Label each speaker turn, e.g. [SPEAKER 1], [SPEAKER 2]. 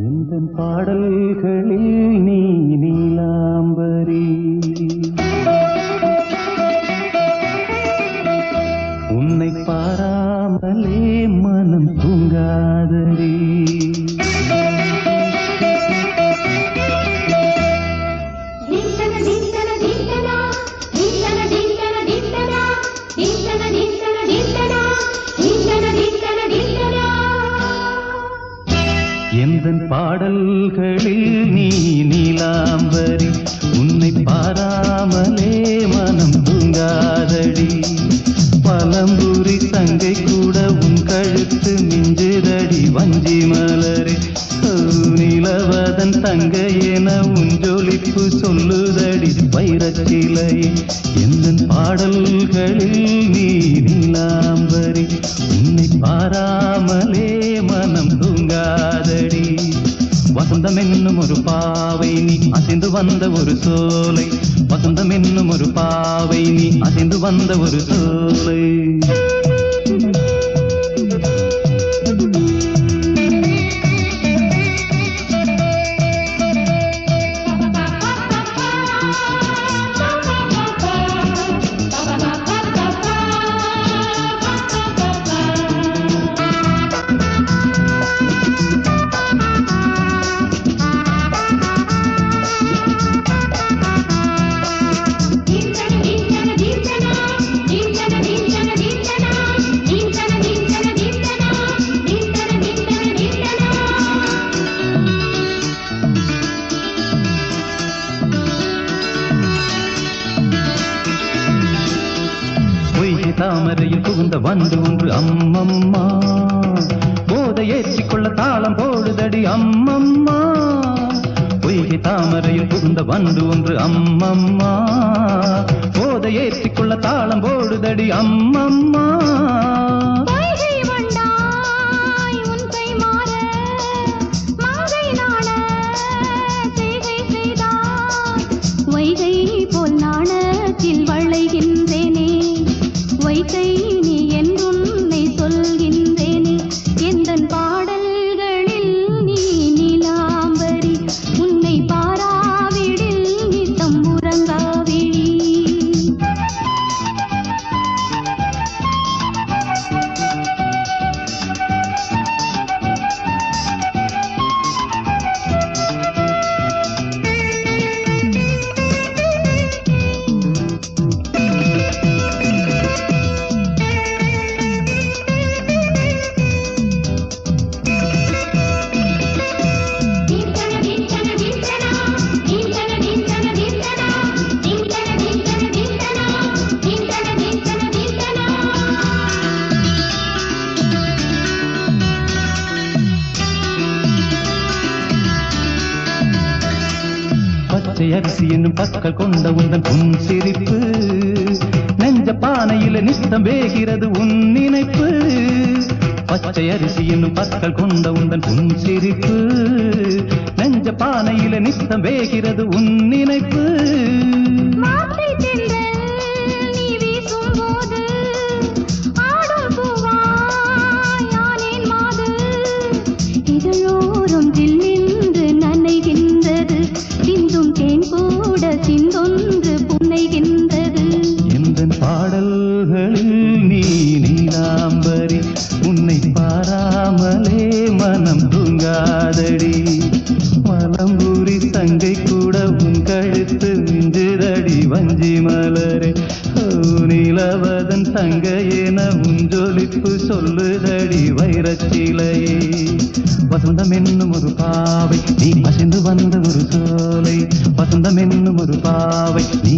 [SPEAKER 1] எந்தன் பாடல்களில் நீ நீலாம்பரி, உன்னை பாராமலே மனம் தூங்காதடி. எந்தன் பாடல்களில் நீ நீலாம்பரி, உன்னை பாராமலே மனம் தூங்காதடி. பழம்புரி தங்கை கூட உன் கழுத்து மிஞ்சுதடி வஞ்சி மலரே. நிலவதன் தங்கை என உன் ஜொலிப்பு சொல்லுதடி வைரச்சிலையே. எந்தன் பாடல்களில் நீ நீலாம்பரி, உன்னை பாராமலே மனம் தூங்காதடி. வசந்தம் என்னும் ஒரு பாவை நீ அசைந்து வந்த ஒரு சோலை, வசந்தம் என்னும் ஒரு பாவை நீ அசைந்து வந்த ஒரு சோலை. தாமரையில் புகுந்த வந்து ஒன்று அம்மம்மா, போதை ஏற்றிக்கொள்ள தாளம் போடுதடி அம்மம்மா. பொய்கை தாமரையில் புகுந்த வந்து ஒன்று அம்மம்மா, போதை ஏற்றிக்கொள்ள தாளம் போடுதடி அம்மம்மா.
[SPEAKER 2] வைகை நீ என்றுன்னை சொல்கின்றேனே. எந்தன் பாடல்களில் நீ நீலாம்பரி, உன்னை பாராவிடில் நித்தம் உறங்காவிழி.
[SPEAKER 1] பச்சை அரிசி என்னும் பற்கள் கொண்ட உந்தன் உன் சிரிப்பு, நெஞ்ச பானையில நித்தம் வேகிறது உன் நினைப்பு. பச்சை அரிசி என்னும் பற்கள் கொண்ட உந்தன் உன் சிரிப்பு, நெஞ்ச பானையில நித்தம் வேகிறது உன் நினைப்பு. எந்தன் பாடல்களில் நீ நீலாம்பரி, உன்னை பாராமலே மனம் தூங்காதடி. பழம்புரி தங்கை கூட உன் கழுத்து மிஞ்சுதடி வஞ்சி மலரே. நிலவதன் தங்கை என உன் ஜொலிப்பு சொல்லுதடி வைரச்சிலையே. வசந்தம் என்னும் ஒரு பாவை நீ அசைந்து வந்த ஒரு சோலை, வசந்தம் என்னும் ஒரு பாவை நீ